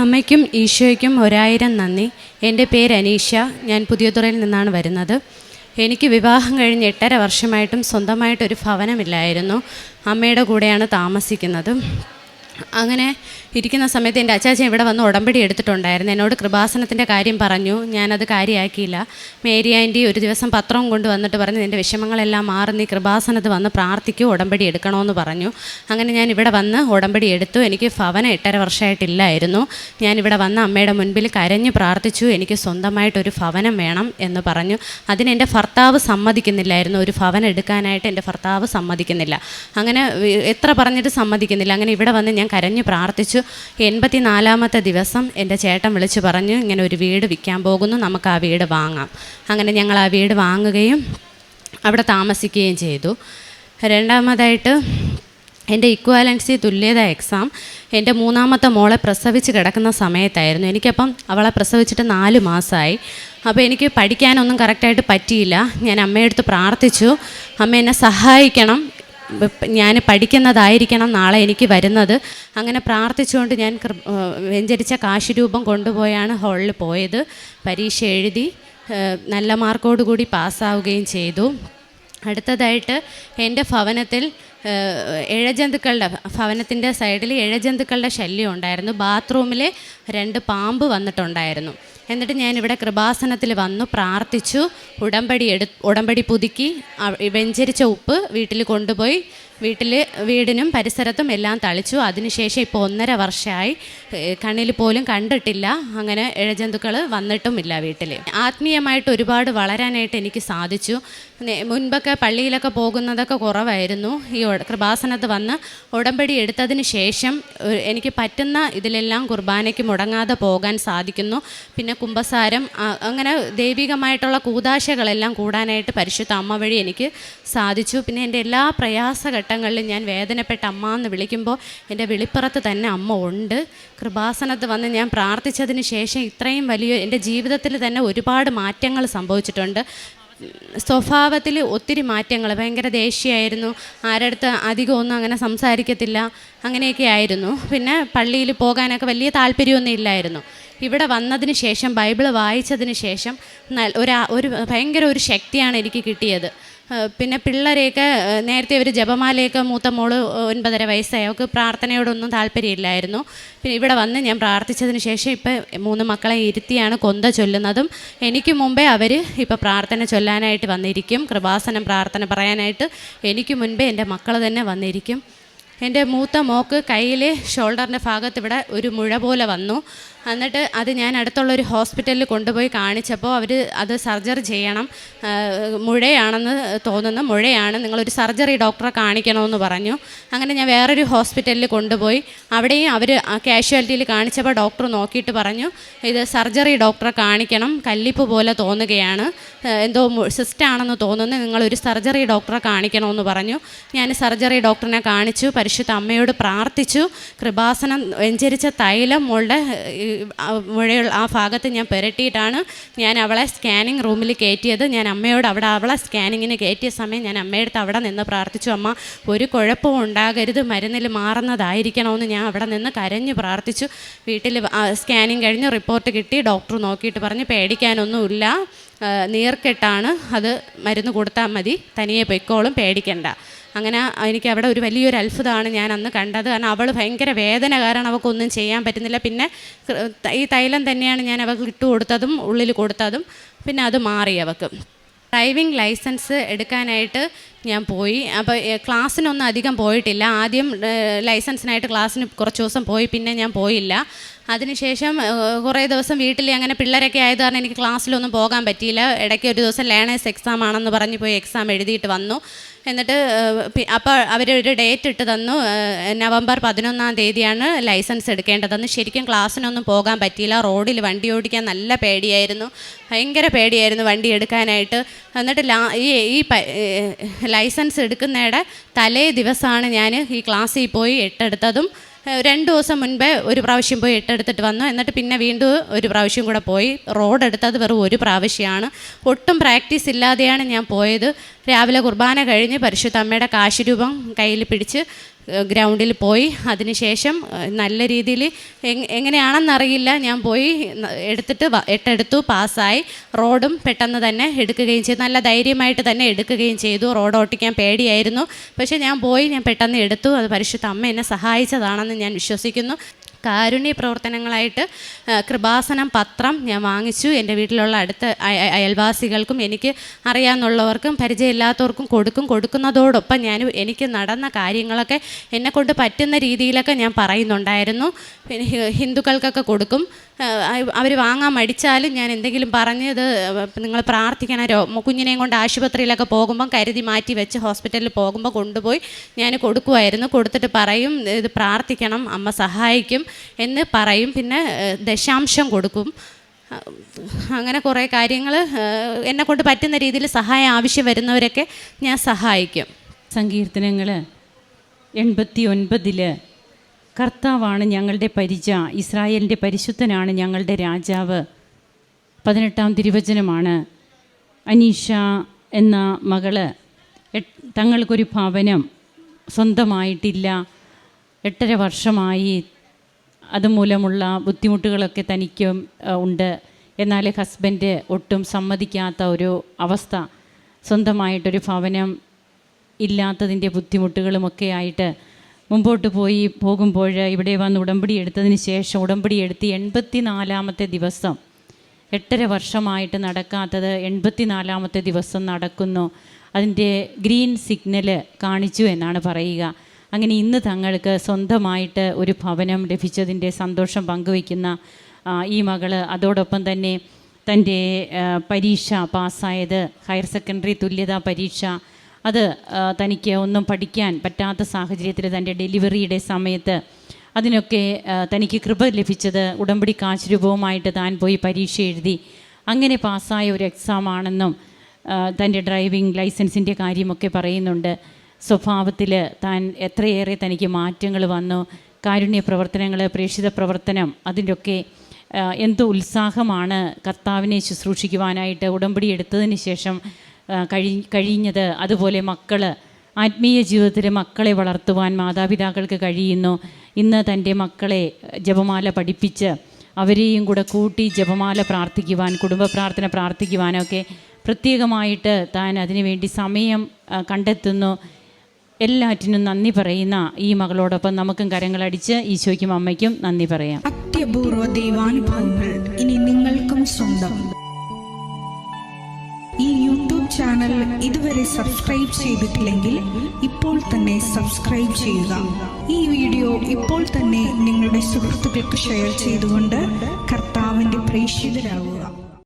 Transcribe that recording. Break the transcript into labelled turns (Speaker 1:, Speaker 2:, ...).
Speaker 1: അമ്മയ്ക്കും ഈശോയ്ക്കും 1000 നന്ദി. എൻ്റെ പേര് അനീഷ. ഞാൻ പുതിയതുറയിൽ നിന്നാണ് വരുന്നത്. എനിക്ക് വിവാഹം കഴിഞ്ഞ് 8.5 വർഷമായിട്ടും സ്വന്തമായിട്ടൊരു ഭവനമില്ലായിരുന്നു. അമ്മയുടെ കൂടെയാണ് താമസിക്കുന്നത്. അങ്ങനെ ഇരിക്കുന്ന സമയത്ത് എൻ്റെ അച്ചാച്ചൻ ഇവിടെ വന്ന് ഉടമ്പടി എടുത്തിട്ടുണ്ടായിരുന്നു. എന്നോട് കൃപാസനത്തിൻ്റെ കാര്യം പറഞ്ഞു. ഞാനത് കാര്യമാക്കിയില്ല. മേരി ആൻറ്റി ഒരു ദിവസം പത്രം കൊണ്ട് വന്നിട്ട് പറഞ്ഞു, നിൻ്റെ വിഷമങ്ങളെല്ലാം മാറി, നീ കൃപാസനത്ത് വന്ന് പ്രാർത്ഥിക്കൂ, ഉടമ്പടി എടുക്കണമെന്ന് പറഞ്ഞു. അങ്ങനെ ഞാൻ ഇവിടെ വന്ന് ഉടമ്പടി എടുത്തു. എനിക്ക് ഭവനം 8.5 വർഷമായിട്ടില്ലായിരുന്നു. ഞാനിവിടെ വന്ന് അമ്മയുടെ മുൻപിൽ കരഞ്ഞ് പ്രാർത്ഥിച്ചു, എനിക്ക് സ്വന്തമായിട്ടൊരു ഭവനം വേണം എന്ന് പറഞ്ഞു. അതിനെൻ്റെ ഭർത്താവ് സമ്മതിക്കുന്നില്ലായിരുന്നു. ഒരു ഭവനം എടുക്കാനായിട്ട് എൻ്റെ ഭർത്താവ് സമ്മതിക്കുന്നില്ല. അങ്ങനെ എത്ര പറഞ്ഞിട്ട് സമ്മതിക്കുന്നില്ല. അങ്ങനെ ഇവിടെ വന്ന് ഞാൻ കരഞ്ഞ് പ്രാർത്ഥിച്ചു. 84-ാമത്തെ ദിവസം എൻ്റെ ചേട്ടൻ വിളിച്ച് പറഞ്ഞു, ഇങ്ങനെ ഒരു വീട് വിൽക്കാൻ പോകുന്നു, നമുക്ക് ആ വീട് വാങ്ങാം. അങ്ങനെ ഞങ്ങൾ ആ വീട് വാങ്ങുകയും അവിടെ താമസിക്കുകയും ചെയ്തു. രണ്ടാമതായിട്ട് എൻ്റെ ഇക്വാലൻസി തുല്യത എക്സാം എൻ്റെ 3ാമത്തെ മോളെ പ്രസവിച്ച് കിടക്കുന്ന സമയത്തായിരുന്നു. എനിക്കപ്പം അവളെ പ്രസവിച്ചിട്ട് 4 മാസമായി. അപ്പോൾ എനിക്ക് പഠിക്കാനൊന്നും കറക്റ്റായിട്ട് പറ്റിയില്ല. ഞാൻ അമ്മയെടുത്ത് പ്രാർത്ഥിച്ചു, അമ്മ എന്നെ സഹായിക്കണം, ഞാൻ പഠിക്കുന്നതായിരിക്കണം നാളെ എനിക്ക് വരുന്നത്. അങ്ങനെ പ്രാർത്ഥിച്ചുകൊണ്ട് ഞാൻ വെഞ്ചരിച്ച കാശ് രൂപം കൊണ്ടുപോയാണ് ഹാളിൽ പോയത്. പരീക്ഷ എഴുതി നല്ല മാർക്കോടുകൂടി പാസ്സാവുകയും ചെയ്തു. അടുത്തതായിട്ട് എൻ്റെ ഭവനത്തിൽ ഭവനത്തിൻ്റെ സൈഡിൽ ഇഴജന്തുക്കളുടെ ശല്യം ഉണ്ടായിരുന്നു. ബാത്റൂമിൽ 2 പാമ്പ് വന്നിട്ടുണ്ടായിരുന്നു. എന്നിട്ട് ഞാനിവിടെ കൃപാസനത്തിൽ വന്നു പ്രാർത്ഥിച്ചു, ഉടമ്പടി പുതുക്കി വെഞ്ചരിച്ച ഉപ്പ് വീട്ടിൽ കൊണ്ടുപോയി വീടിനും പരിസരത്തും എല്ലാം തളിച്ചു. അതിനുശേഷം ഇപ്പോൾ 1.5 വർഷമായി കണ്ണിൽ പോലും കണ്ടിട്ടില്ല. അങ്ങനെ ഇഴജന്തുക്കൾ വന്നിട്ടുമില്ല വീട്ടിൽ. ആത്മീയമായിട്ട് ഒരുപാട് വളരാനായിട്ട് എനിക്ക് സാധിച്ചു. മുൻപൊക്കെ പള്ളിയിലൊക്കെ പോകുന്നതൊക്കെ കുറവായിരുന്നു. ഈ കൃപാസനത്ത് വന്ന് ഉടമ്പടി എടുത്തതിന് ശേഷം എനിക്ക് പറ്റുന്ന ഇതിലെല്ലാം കുർബാനയ്ക്ക് മുടങ്ങാതെ പോകാൻ സാധിക്കുന്നു. പിന്നെ കുമ്പസാരം, അങ്ങനെ ദൈവികമായിട്ടുള്ള കൂദാശകളെല്ലാം കൂടാനായിട്ട് പരിശുദ്ധ അമ്മ വഴി എനിക്ക് സാധിച്ചു. പിന്നെ എൻ്റെ എല്ലാ പ്രയാസഘട്ടങ്ങളിലും ഞാൻ വേദനപ്പെട്ട അമ്മ എന്ന് വിളിക്കുമ്പോൾ എൻ്റെ വെളിപ്പുറത്ത് തന്നെ അമ്മ ഉണ്ട്. കൃപാസനത്ത് വന്ന് ഞാൻ പ്രാർത്ഥിച്ചതിന് ശേഷം ഇത്രയും വലിയ എൻ്റെ ജീവിതത്തിൽ തന്നെ ഒരുപാട് മാറ്റങ്ങൾ സംഭവിച്ചിട്ടുണ്ട്. സ്വഭാവത്തിൽ ഒത്തിരി മാറ്റങ്ങൾ, ഭയങ്കര ദേഷ്യമായിരുന്നു, ആരടുത്ത് അധികമൊന്നും അങ്ങനെ സംസാരിക്കത്തില്ല, അങ്ങനെയൊക്കെ ആയിരുന്നു. പിന്നെ പള്ളിയിൽ പോകാനൊക്കെ വലിയ താല്പര്യമൊന്നും ഇല്ലായിരുന്നു. ഇവിടെ വന്നതിന് ശേഷം ബൈബിൾ വായിച്ചതിന് ശേഷം ഒരു ഭയങ്കര ഒരു ശക്തിയാണ് എനിക്ക് കിട്ടിയത്. പിന്നെ പിള്ളേരെയൊക്കെ നേരത്തെ ഒരു ജപമാലയൊക്കെ, മൂത്ത മോള് 9.5 വയസ്സായി, അവൾക്ക് പ്രാർത്ഥനയോടൊന്നും താല്പര്യമില്ലായിരുന്നു. പിന്നെ ഇവിടെ വന്ന് ഞാൻ പ്രാർത്ഥിച്ചതിന് ശേഷം ഇപ്പം 3 മക്കളെ ഇരുത്തിയാണ് കൊന്ത ചൊല്ലുന്നതും. എനിക്ക് മുമ്പേ അവർ ഇപ്പോൾ പ്രാർത്ഥന ചൊല്ലാനായിട്ട് വന്നിരിക്കും, കൃപാസനം പ്രാർത്ഥന പറയാനായിട്ട് എനിക്ക് മുൻപേ എൻ്റെ മക്കൾ തന്നെ വന്നിരിക്കും. എൻ്റെ മൂത്ത മോക്ക് കയ്യിൽ ഷോൾഡറിൻ്റെ ഭാഗത്ത് ഇവിടെ ഒരു മുഴ പോലെ വന്നു. എന്നിട്ട് അത് ഞാൻ അടുത്തുള്ളൊരു ഹോസ്പിറ്റലിൽ കൊണ്ടുപോയി കാണിച്ചപ്പോൾ അവർ അത് സർജറി ചെയ്യണം, മുഴയാണെന്ന് തോന്നുന്നു, മുഴയാണ്, നിങ്ങളൊരു സർജറി ഡോക്ടറെ കാണിക്കണമെന്ന് പറഞ്ഞു. അങ്ങനെ ഞാൻ വേറൊരു ഹോസ്പിറ്റലിൽ കൊണ്ടുപോയി. അവിടെയും അവർ കാഷ്വാലിറ്റിയിൽ കാണിച്ചപ്പോൾ ഡോക്ടർ നോക്കിയിട്ട് പറഞ്ഞു, ഇത് സർജറി ഡോക്ടറെ കാണിക്കണം, കല്ലിപ്പ് പോലെ തോന്നുകയാണ്, എന്തോ സിസ്റ്റാണെന്ന് തോന്നുന്നു, നിങ്ങളൊരു സർജറി ഡോക്ടറെ കാണിക്കണമെന്ന് പറഞ്ഞു. ഞാൻ സർജറി ഡോക്ടറിനെ കാണിച്ചു, പരിശുദ്ധ അമ്മയോട് പ്രാർത്ഥിച്ചു. കൃപാസനം വെഞ്ചരിച്ച തൈലം മോളുടെ മുഴയുള്ള ആ ഭാഗത്ത് ഞാൻ പുരട്ടിയിട്ടാണ് ഞാൻ അവളെ സ്കാനിങ് റൂമിൽ കയറ്റിയത്. ഞാൻ അമ്മയോട് അവളെ സ്കാനിങ്ങിന് കയറ്റിയ സമയം ഞാൻ അമ്മയുടെ അവിടെ നിന്ന് പ്രാർത്ഥിച്ചു, അമ്മ ഒരു കുഴപ്പവും ഉണ്ടാകരുത്, മരുന്നിൽ മാറുന്നതായിരിക്കണമെന്ന് ഞാൻ അവിടെ നിന്ന് കരഞ്ഞ് പ്രാർത്ഥിച്ചു. വീട്ടിൽ സ്കാനിങ് കഴിഞ്ഞ് റിപ്പോർട്ട് കിട്ടി. ഡോക്ടർ നോക്കിയിട്ട് പറഞ്ഞ് പേടിക്കാനൊന്നുമില്ല, നീർക്കെട്ടാണ്, അത് മരുന്ന് കൊടുത്താൽ മതി, തനിയെ പൊയ്ക്കോളും, പേടിക്കണ്ട. അങ്ങനെ എനിക്ക് അവിടെ ഒരു വലിയൊരു അത്ഭുതമാണ് ഞാൻ അന്ന് കണ്ടത്. കാരണം അവൾ ഭയങ്കര വേദന കാരണം അവൾക്കൊന്നും ചെയ്യാൻ പറ്റുന്നില്ല. പിന്നെ ഈ തൈലം തന്നെയാണ് ഞാൻ അവൾക്ക് ഇട്ട് കൊടുത്തതും ഉള്ളിൽ കൊടുത്തതും. പിന്നെ അത് മാറി അവൾക്ക്. ഡ്രൈവിംഗ് ലൈസൻസ് എടുക്കാനായിട്ട് ഞാൻ പോയി. അപ്പോൾ ക്ലാസ്സിനൊന്നും അധികം പോയിട്ടില്ല. ആദ്യം ലൈസൻസിനായിട്ട് ക്ലാസ്സിന് കുറച്ച് ദിവസം പോയി, പിന്നെ ഞാൻ പോയില്ല. അതിനുശേഷം കുറേ ദിവസം വീട്ടിൽ അങ്ങനെ പിള്ളേരൊക്കെ ആയത് കാരണം എനിക്ക് ക്ലാസ്സിലൊന്നും പോകാൻ പറ്റിയില്ല. ഇടയ്ക്ക് ഒരു ദിവസം ലേണേഴ്സ് എക്സാം ആണെന്ന് പറഞ്ഞ് പോയി എക്സാം എഴുതിയിട്ട് വന്നു. എന്നിട്ട് അപ്പോൾ അവരൊരു ഡേറ്റ് ഇട്ട് തന്നു, നവംബർ 11-ാം തീയതിയാണ് ലൈസൻസ് എടുക്കേണ്ടതെന്ന്. ശരിക്കും ക്ലാസ്സിനൊന്നും പോകാൻ പറ്റിയില്ല. റോഡിൽ വണ്ടി ഓടിക്കാൻ നല്ല പേടിയായിരുന്നു, ഭയങ്കര പേടിയായിരുന്നു വണ്ടി എടുക്കാനായിട്ട്. എന്നിട്ട് ഈ ലൈസൻസ് എടുക്കുന്നതിടെ തലേ ദിവസമാണ് ഞാൻ ഈ ക്ലാസ്സിൽ പോയി എട്ടെടുത്തതും. 2 ദിവസം മുൻപേ ഒരു പ്രാവശ്യം പോയി എട്ടെടുത്തിട്ട് വന്നു. എന്നിട്ട് പിന്നെ വീണ്ടും ഒരു പ്രാവശ്യം കൂടെ പോയി. റോഡ് എടുത്തത് വെറും ഒരു പ്രാവശ്യമാണ്. ഒട്ടും പ്രാക്ടീസ് ഇല്ലാതെയാണ് ഞാൻ പോയത്. രാവിലെ കുർബാന കഴിഞ്ഞ് പരിശുദ്ധ അമ്മയുടെ കാശ് രൂപം കയ്യിൽ പിടിച്ച് ഗ്രൗണ്ടിൽ പോയി. അതിനുശേഷം നല്ല രീതിയിൽ എങ്ങനെയാണെന്നറിയില്ല, ഞാൻ പോയി എടുത്തിട്ട് 8 എടുത്തു, പാസ്സായി. റോഡും പെട്ടെന്ന് തന്നെ എടുക്കുകയും ചെയ്തു, നല്ല ധൈര്യമായിട്ട് തന്നെ എടുക്കുകയും ചെയ്തു. റോഡ് ഓട്ടിക്കാൻ പേടിയായിരുന്നു, പക്ഷേ ഞാൻ പെട്ടെന്ന് എടുത്തു. അത് പരിശുദ്ധ അമ്മ എന്നെ സഹായിച്ചതാണെന്ന് ഞാൻ വിശ്വസിക്കുന്നു. കാരുണ്യ പ്രവർത്തനങ്ങളായിട്ട് കൃപാസനം പത്രം ഞാൻ വാങ്ങിച്ചു. എൻ്റെ വീട്ടിലുള്ള അടുത്ത അയൽവാസികൾക്കും എനിക്ക് അറിയാവുന്നവർക്കും പരിചയമില്ലാത്തവർക്കും കൊടുക്കുന്നതോടൊപ്പം എനിക്ക് നടന്ന കാര്യങ്ങളൊക്കെ എന്നെക്കൊണ്ട് പറ്റുന്ന രീതിയിലൊക്കെ ഞാൻ പറയുന്നുണ്ടായിരുന്നു. പിന്നെ ഹിന്ദുക്കൾക്കൊക്കെ കൊടുക്കും. അവർ വാങ്ങാൻ മടിച്ചാലും ഞാൻ എന്തെങ്കിലും പറഞ്ഞ് ഇത് നിങ്ങൾ പ്രാർത്ഥിക്കണം, കുഞ്ഞിനെയും കൊണ്ട് ആശുപത്രിയിലൊക്കെ പോകുമ്പം കരുതി മാറ്റി വെച്ച് ഹോസ്പിറ്റലിൽ പോകുമ്പോൾ കൊണ്ടുപോയി ഞാൻ കൊടുക്കുമായിരുന്നു. കൊടുത്തിട്ട് പറയും ഇത് പ്രാർത്ഥിക്കണം, അമ്മ സഹായിക്കും എന്ന് പറയും. പിന്നെ ദശാംശം കൊടുക്കും. അങ്ങനെ കുറേ കാര്യങ്ങൾ എന്നെക്കൊണ്ട് പറ്റുന്ന രീതിയിൽ സഹായം ആവശ്യം വരുന്നവരൊക്കെ ഞാൻ സഹായിക്കും.
Speaker 2: സങ്കീർത്തനങ്ങൾ 89 കർത്താവാണ് ഞങ്ങളുടെ പരിച, ഇസ്രായേലിൻ്റെ പരിശുദ്ധനാണ് ഞങ്ങളുടെ രാജാവ്. 18 തിരുവചനമാണ്. അനീഷ എന്ന മകള് തങ്ങൾക്കൊരു ഭവനം സ്വന്തമായിട്ടില്ല, 8.5 വർഷമായി. അതുമൂലമുള്ള ബുദ്ധിമുട്ടുകളൊക്കെ തനിക്കും ഉണ്ട്. എന്നാൽ ഹസ്ബൻഡ് ഒട്ടും സമ്മതിക്കാത്ത ഒരു അവസ്ഥ, സ്വന്തമായിട്ടൊരു ഭവനം ഇല്ലാത്തതിൻ്റെ ബുദ്ധിമുട്ടുകളുമൊക്കെ ആയിട്ട് മുമ്പോട്ട് പോകുമ്പോൾ ഇവിടെ വന്ന് ഉടമ്പടി എടുത്തതിന് ശേഷം ഉടമ്പടി എടുത്ത് 84-ാമത്തെ ദിവസം, 8.5 വർഷമായിട്ട് നടക്കാത്തത് 84-ാമത്തെ ദിവസം നടക്കുന്നു. അതിൻ്റെ ഗ്രീൻ സിഗ്നൽ കാണിച്ചു എന്നാണ് പറയുക. അങ്ങനെ ഇന്ന് തങ്ങൾക്ക് സ്വന്തമായിട്ട് ഒരു ഭവനം ലഭിച്ചതിൻ്റെ സന്തോഷം പങ്കുവയ്ക്കുന്ന ഈ മകള് അതോടൊപ്പം തന്നെ തൻ്റെ പരീക്ഷ പാസ്സായത്, ഹയർ സെക്കൻഡറി തുല്യതാ പരീക്ഷ, അത് തനിക്ക് ഒന്നും പഠിക്കാൻ പറ്റാത്ത സാഹചര്യത്തിൽ തൻ്റെ ഡെലിവറിയുടെ സമയത്ത് അതിനൊക്കെ തനിക്ക് കൃപ ലഭിച്ചത് ഉടമ്പടി കാശ് രൂപവുമായിട്ട് താൻ പോയി പരീക്ഷ എഴുതി അങ്ങനെ പാസ്സായ ഒരു എക്സാമാണെന്നും തൻ്റെ ഡ്രൈവിംഗ് ലൈസൻസിൻ്റെ കാര്യമൊക്കെ പറയുന്നുണ്ട്. സ്വഭാവത്തിൽ താൻ എത്രയേറെ തനിക്ക് മാറ്റങ്ങൾ വന്നു. കാരുണ്യ പ്രവർത്തനങ്ങൾ, പ്രേക്ഷിത പ്രവർത്തനം, അതിൻ്റെയൊക്കെ എന്തോ ഉത്സാഹമാണ് കർത്താവിനെ ശുശ്രൂഷിക്കുവാനായിട്ട് ഉടമ്പടി എടുത്തതിന് ശേഷം കഴിഞ്ഞത്. അതുപോലെ മക്കൾ, ആത്മീയ ജീവിതത്തിൽ മക്കളെ വളർത്തുവാൻ മാതാപിതാക്കൾക്ക് കഴിയുന്നു. ഇന്ന് തൻ്റെ മക്കളെ ജപമാല പഠിപ്പിച്ച് അവരെയും കൂടെ കൂട്ടി ജപമാല പ്രാർത്ഥിക്കുവാൻ, കുടുംബ പ്രാർത്ഥന പ്രാർത്ഥിക്കുവാനൊക്കെ പ്രത്യേകമായിട്ട് താൻ അതിനുവേണ്ടി സമയം കണ്ടെത്തുന്നു. എല്ലാറ്റിനും നന്ദി പറയുന്ന ഈ മകളോടൊപ്പം നമുക്കും കരങ്ങളടിച്ച് ഈശോയ്ക്കും അമ്മയ്ക്കും നന്ദി പറയാം.
Speaker 3: അത്യപൂർവ ദൈവാനുഭവങ്ങൾ ഇനി നിങ്ങൾക്കും സ്വന്തം. ഈ യൂട്യൂബ് ചാനൽ ഇതുവരെ സബ്സ്ക്രൈബ് ചെയ്തിട്ടില്ലെങ്കിൽ ഇപ്പോൾ തന്നെ സബ്സ്ക്രൈബ് ചെയ്യുക. ഈ വീഡിയോ ഇപ്പോൾ തന്നെ നിങ്ങളുടെ സുഹൃത്തുക്കൾക്ക് ഷെയർ ചെയ്തുകൊണ്ട് കർത്താവിൻ്റെ പ്രേക്ഷിതരാകുക.